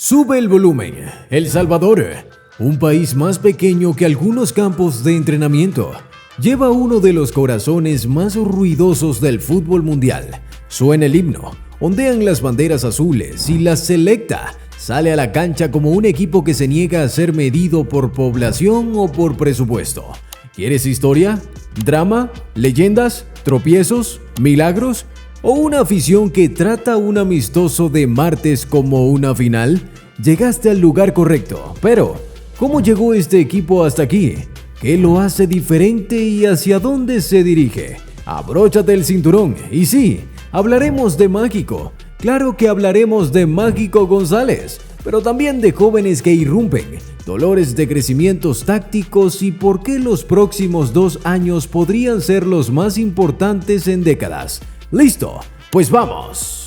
Sube el volumen. El Salvador, un país más pequeño que algunos campos de entrenamiento, lleva uno de los corazones más ruidosos del fútbol mundial. Suena el himno, ondean las banderas azules y la selecta sale a la cancha como un equipo que se niega a ser medido por población o por presupuesto. ¿Quieres historia? ¿Drama? ¿Leyendas? ¿Tropiezos? ¿Milagros? ¿O una afición que trata un amistoso de martes como una final? Llegaste al lugar correcto, pero ¿cómo llegó este equipo hasta aquí? ¿Qué lo hace diferente y hacia dónde se dirige? Abróchate el cinturón y sí, hablaremos de Mágico. Claro que hablaremos de Mágico González, pero también de jóvenes que irrumpen, dolores de crecimientos tácticos y por qué los próximos 2 años podrían ser los más importantes en décadas. ¿Listo? Pues vamos.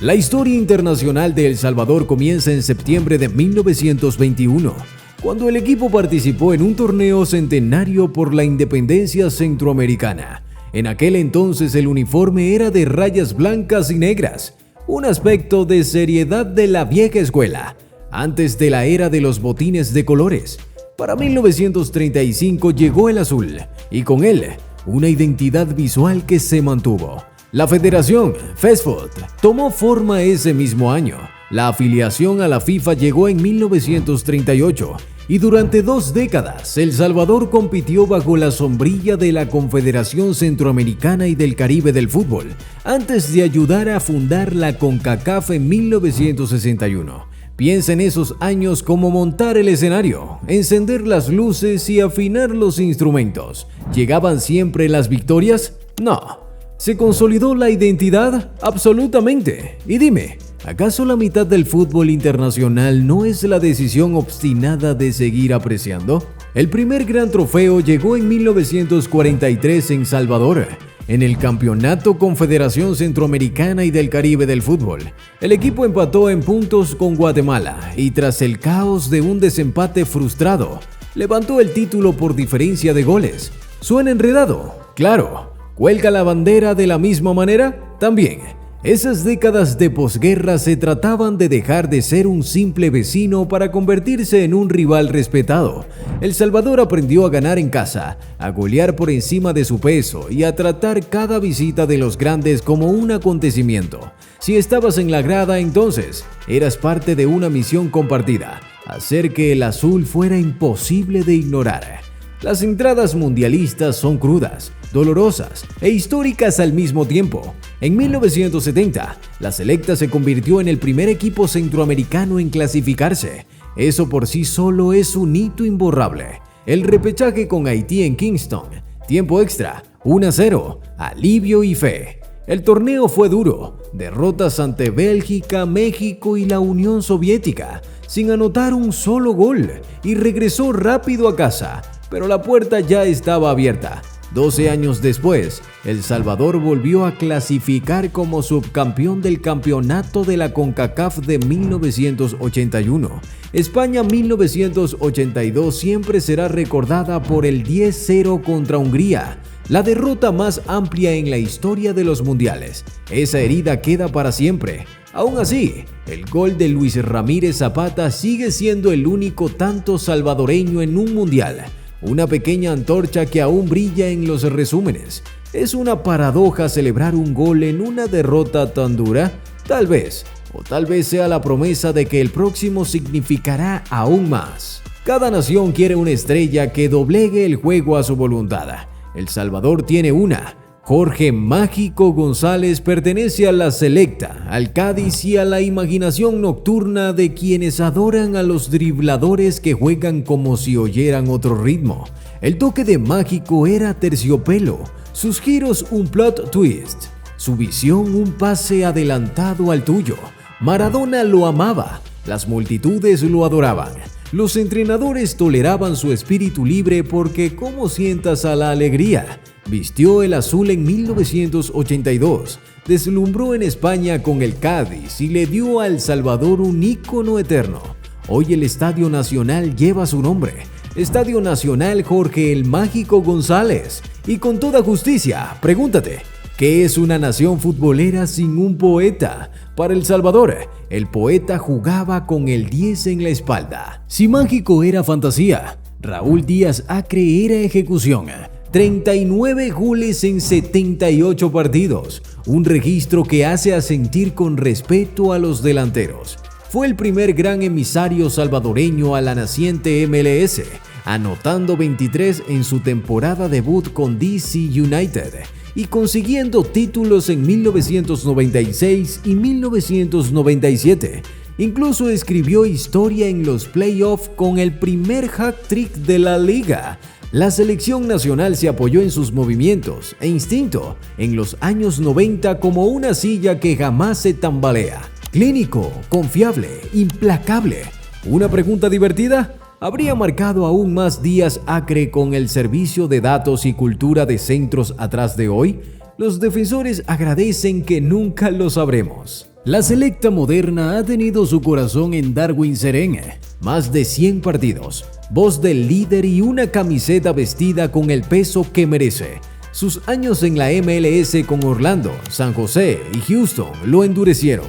La historia internacional de El Salvador comienza en septiembre de 1921, cuando el equipo participó en un torneo centenario por la independencia centroamericana. En aquel entonces el uniforme era de rayas blancas y negras, un aspecto de seriedad de la vieja escuela, antes de la era de los botines de colores. Para 1935 llegó el azul, y con él, una identidad visual que se mantuvo. La Federación FESFUT tomó forma ese mismo año. La afiliación a la FIFA llegó en 1938 y durante 2 décadas El Salvador compitió bajo la sombrilla de la Confederación Centroamericana y del Caribe del Fútbol, antes de ayudar a fundar la CONCACAF en 1961. Piensa en esos años como montar el escenario, encender las luces y afinar los instrumentos. ¿Llegaban siempre las victorias? No. ¿Se consolidó la identidad? Absolutamente. Y dime, ¿acaso la mitad del fútbol internacional no es la decisión obstinada de seguir apreciando? El primer gran trofeo llegó en 1943 en Salvador, en el Campeonato Confederación Centroamericana y del Caribe del Fútbol. El equipo empató en puntos con Guatemala y tras el caos de un desempate frustrado, levantó el título por diferencia de goles. ¿Suena enredado? Claro. ¿Cuelga la bandera de la misma manera? También. Esas décadas de posguerra se trataban de dejar de ser un simple vecino para convertirse en un rival respetado. El Salvador aprendió a ganar en casa, a golear por encima de su peso y a tratar cada visita de los grandes como un acontecimiento. Si estabas en la grada, entonces eras parte de una misión compartida, hacer que el azul fuera imposible de ignorar. Las entradas mundialistas son crudas, dolorosas e históricas al mismo tiempo. En 1970, la selecta se convirtió en el primer equipo centroamericano en clasificarse. Eso por sí solo es un hito imborrable. El repechaje con Haití en Kingston, tiempo extra, 1-0, alivio y fe. El torneo fue duro, derrotas ante Bélgica, México y la Unión Soviética, sin anotar un solo gol, y regresó rápido a casa, pero la puerta ya estaba abierta. 12 años después, El Salvador volvió a clasificar como subcampeón del campeonato de la CONCACAF de 1981. España 1982 siempre será recordada por el 10-0 contra Hungría, la derrota más amplia en la historia de los mundiales. Esa herida queda para siempre. Aún así, el gol de Luis Ramírez Zapata sigue siendo el único tanto salvadoreño en un mundial. Una pequeña antorcha que aún brilla en los resúmenes. ¿Es una paradoja celebrar un gol en una derrota tan dura? Tal vez, o tal vez sea la promesa de que el próximo significará aún más. Cada nación quiere una estrella que doblegue el juego a su voluntad. El Salvador tiene una. Jorge Mágico González pertenece a la selecta, al Cádiz y a la imaginación nocturna de quienes adoran a los dribladores que juegan como si oyeran otro ritmo. El toque de Mágico era terciopelo, sus giros un plot twist, su visión un pase adelantado al tuyo. Maradona lo amaba, las multitudes lo adoraban. Los entrenadores toleraban su espíritu libre porque ¿cómo sientas a la alegría? Vistió el azul en 1982, deslumbró en España con el Cádiz y le dio a El Salvador un ícono eterno. Hoy el Estadio Nacional lleva su nombre, Estadio Nacional Jorge el Mágico González. Y con toda justicia, pregúntate, ¿Qué es una nación futbolera sin un poeta? Para El Salvador, el poeta jugaba con el 10 en la espalda. Si mágico era fantasía, Raúl Díaz Acre era ejecución. 39 goles en 78 partidos, un registro que hace asentir con respeto a los delanteros. Fue el primer gran emisario salvadoreño a la naciente MLS, anotando 23 en su temporada debut con DC United y consiguiendo títulos en 1996 y 1997. Incluso escribió historia en los playoffs con el primer hat-trick de la liga. La selección nacional se apoyó en sus movimientos e instinto en los años 90 como una silla que jamás se tambalea. Clínico, confiable, implacable. ¿Una pregunta divertida? ¿Habría marcado aún más Díaz Acre con el servicio de datos y cultura de centros atrás de hoy? Los defensores agradecen que nunca lo sabremos. La selecta moderna ha tenido su corazón en Darwin Serén. Más de 100 partidos, voz del líder y una camiseta vestida con el peso que merece. Sus años en la MLS con Orlando, San José y Houston lo endurecieron.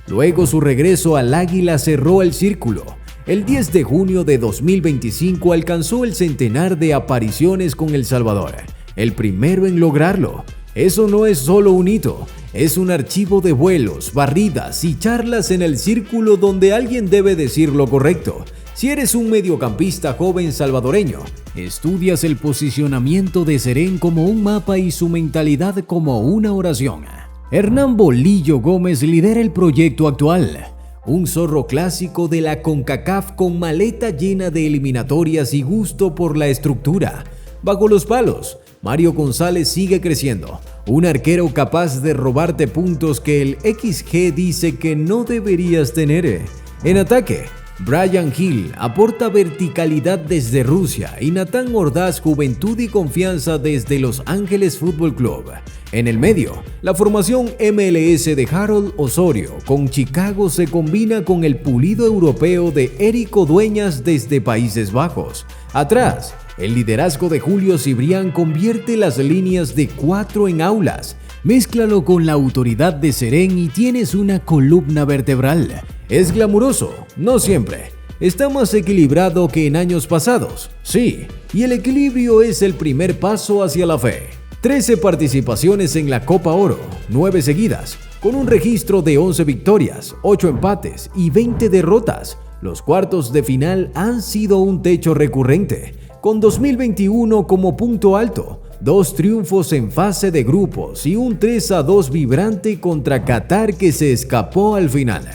Luego su regreso al Águila cerró el círculo. El 10 de junio de 2025 alcanzó el centenar de apariciones con El Salvador, el primero en lograrlo. Eso no es solo un hito, es un archivo de vuelos, barridas y charlas en el círculo donde alguien debe decir lo correcto. Si eres un mediocampista joven salvadoreño, estudias el posicionamiento de Serén como un mapa y su mentalidad como una oración. Hernán Bolillo Gómez lidera el proyecto actual. Un zorro clásico de la CONCACAF con maleta llena de eliminatorias y gusto por la estructura. Bajo los palos, Mario González sigue creciendo. Un arquero capaz de robarte puntos que el XG dice que no deberías tener. En ataque, Brian Hill aporta verticalidad desde Rusia y Natán Ordaz juventud y confianza desde Los Ángeles Fútbol Club. En el medio, la formación MLS de Harold Osorio con Chicago se combina con el pulido europeo de Érico Dueñas desde Países Bajos. Atrás, el liderazgo de Julio Cibrián convierte las líneas de 4 en aulas. Mézclalo con la autoridad de Serén y tienes una columna vertebral. ¿Es glamuroso? No siempre. Está más equilibrado que en años pasados. Sí, y el equilibrio es el primer paso hacia la fe. 13 participaciones en la Copa Oro, 9 seguidas, con un registro de 11 victorias, 8 empates y 20 derrotas. Los cuartos de final han sido un techo recurrente, con 2021 como punto alto, 2 triunfos en fase de grupos y un 3-2 vibrante contra Qatar que se escapó al final.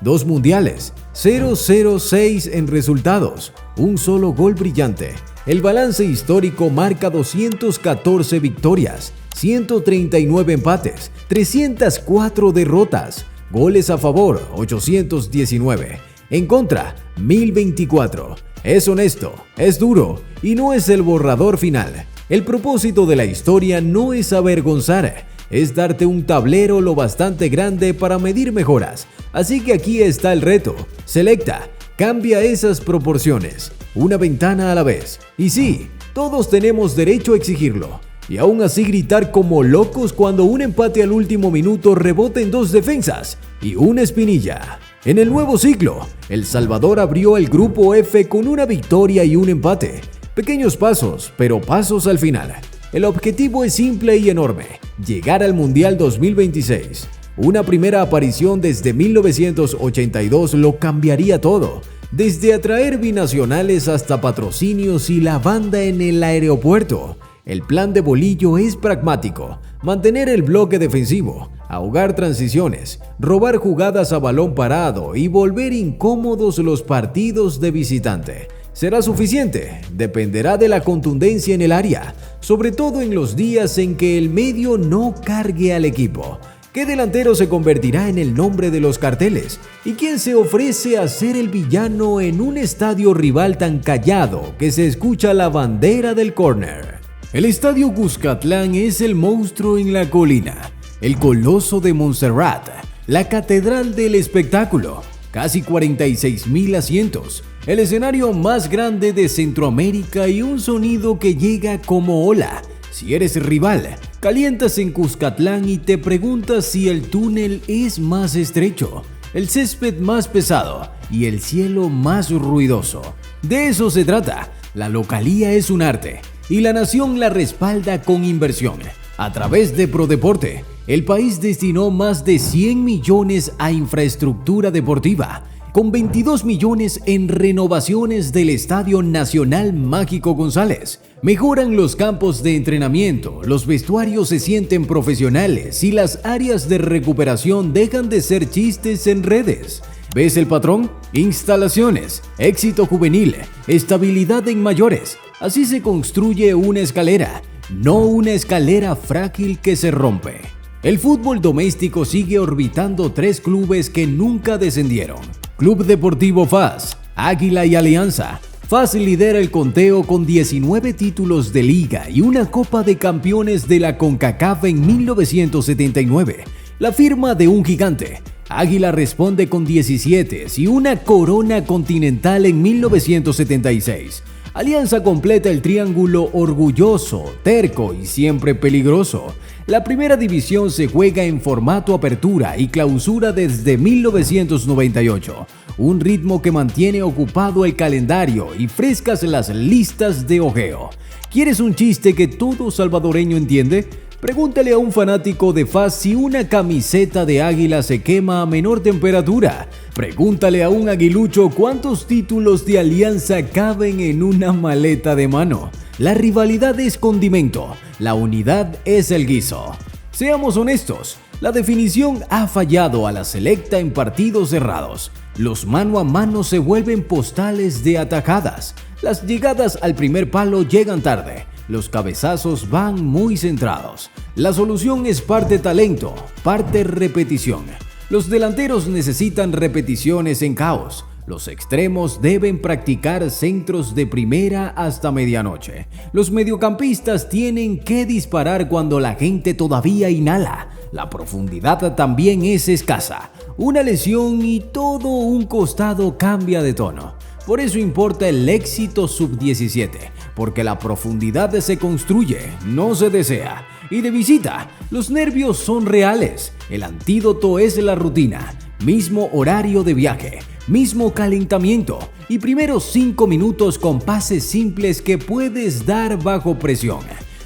2 mundiales, 0-0-6 en resultados, un solo gol brillante. El balance histórico marca 214 victorias, 139 empates, 304 derrotas, goles a favor 819, en contra 1024. Es honesto, es duro y no es el borrador final. El propósito de la historia no es avergonzar, es darte un tablero lo bastante grande para medir mejoras. Así que aquí está el reto. Selecta, cambia esas proporciones, una ventana a la vez. Y sí, todos tenemos derecho a exigirlo. Y aún así gritar como locos cuando un empate al último minuto rebota en 2 defensas y una espinilla. En el nuevo ciclo, El Salvador abrió el grupo F con una victoria y un empate. Pequeños pasos, pero pasos al final. El objetivo es simple y enorme: llegar al Mundial 2026. Una primera aparición desde 1982 lo cambiaría todo, desde atraer binacionales hasta patrocinios y la banda en el aeropuerto. El plan de Bolillo es pragmático: mantener el bloque defensivo, ahogar transiciones, robar jugadas a balón parado y volver incómodos los partidos de visitante. ¿Será suficiente? Dependerá de la contundencia en el área, sobre todo en los días en que el medio no cargue al equipo. ¿Qué delantero se convertirá en el nombre de los carteles? ¿Y quién se ofrece a ser el villano en un estadio rival tan callado que se escucha la bandera del córner? El Estadio Cuscatlán es el monstruo en la colina, el coloso de Montserrat, la catedral del espectáculo, casi 46,000 asientos, el escenario más grande de Centroamérica y un sonido que llega como ola. Si eres rival, calientas en Cuscatlán y te preguntas si el túnel es más estrecho, el césped más pesado y el cielo más ruidoso. De eso se trata. La localía es un arte y la nación la respalda con inversión. A través de Prodeporte, el país destinó más de 100 millones a infraestructura deportiva, con 22 millones en renovaciones del Estadio Nacional Mágico González. Mejoran los campos de entrenamiento, los vestuarios se sienten profesionales y las áreas de recuperación dejan de ser chistes en redes. ¿Ves el patrón? Instalaciones, éxito juvenil, estabilidad en mayores. Así se construye una escalera, no una escalera frágil que se rompe. El fútbol doméstico sigue orbitando 3 clubes que nunca descendieron. Club Deportivo FAS, Águila y Alianza. FAS lidera el conteo con 19 títulos de liga y una Copa de Campeones de la CONCACAF en 1979, la firma de un gigante. Águila responde con 17 y una corona continental en 1976. Alianza completa el triángulo orgulloso, terco y siempre peligroso. La primera división se juega en formato apertura y clausura desde 1998, un ritmo que mantiene ocupado el calendario y frescas las listas de ojeo. ¿Quieres un chiste que todo salvadoreño entiende? Pregúntale a un fanático de FAS si una camiseta de Águila se quema a menor temperatura. Pregúntale a un aguilucho cuántos títulos de Alianza caben en una maleta de mano. La rivalidad es condimento, la unidad es el guiso. Seamos honestos, la definición ha fallado a la selecta en partidos cerrados. Los mano a mano se vuelven postales de atajadas. Las llegadas al primer palo llegan tarde. Los cabezazos van muy centrados. La solución es parte talento, parte repetición. Los delanteros necesitan repeticiones en caos. Los extremos deben practicar centros de primera hasta medianoche. Los mediocampistas tienen que disparar cuando la gente todavía inhala. La profundidad también es escasa. Una lesión y todo un costado cambia de tono. Por eso importa el éxito sub-17, porque la profundidad se construye, no se desea. Y de visita, los nervios son reales. El antídoto es la rutina, mismo horario de viaje, mismo calentamiento y primeros 5 minutos con pases simples que puedes dar bajo presión.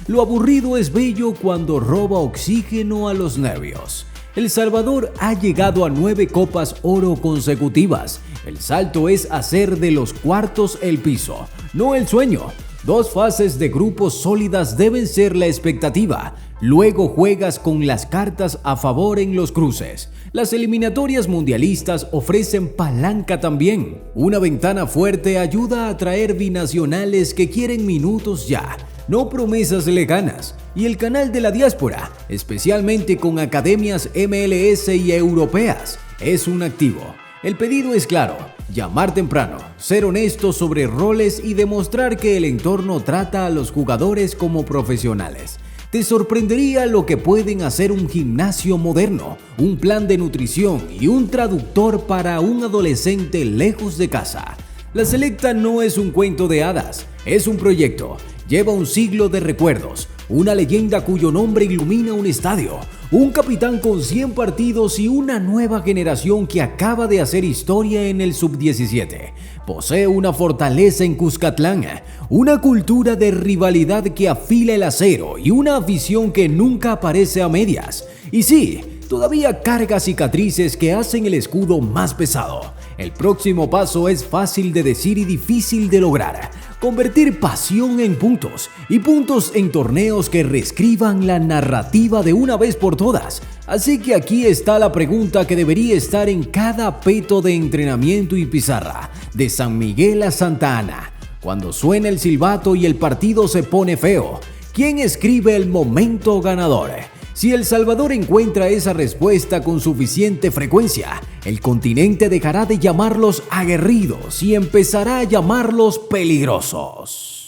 Lo aburrido es bello cuando roba oxígeno a los nervios. El Salvador ha llegado a 9 Copas Oro consecutivas. El salto es hacer de los cuartos el piso, no el sueño. 2 fases de grupos sólidas deben ser la expectativa. Luego juegas con las cartas a favor en los cruces. Las eliminatorias mundialistas ofrecen palanca también. Una ventana fuerte ayuda a atraer binacionales que quieren minutos ya, no promesas lejanas. Y el canal de la diáspora, especialmente con academias MLS y europeas, es un activo. El pedido es claro, llamar temprano, ser honesto sobre roles y demostrar que el entorno trata a los jugadores como profesionales. Te sorprendería lo que pueden hacer un gimnasio moderno, un plan de nutrición y un traductor para un adolescente lejos de casa. La selecta no es un cuento de hadas, es un proyecto. Lleva un siglo de recuerdos, una leyenda cuyo nombre ilumina un estadio, un capitán con 100 partidos y una nueva generación que acaba de hacer historia en el sub-17. Posee una fortaleza en Cuscatlán, una cultura de rivalidad que afila el acero y una afición que nunca aparece a medias. Y sí, todavía carga cicatrices que hacen el escudo más pesado. El próximo paso es fácil de decir y difícil de lograr. Convertir pasión en puntos y puntos en torneos que reescriban la narrativa de una vez por todas. Así que aquí está la pregunta que debería estar en cada peto de entrenamiento y pizarra, de San Miguel a Santa Ana. Cuando suena el silbato y el partido se pone feo, ¿quién escribe el momento ganador? Si El Salvador encuentra esa respuesta con suficiente frecuencia, el continente dejará de llamarlos aguerridos y empezará a llamarlos peligrosos.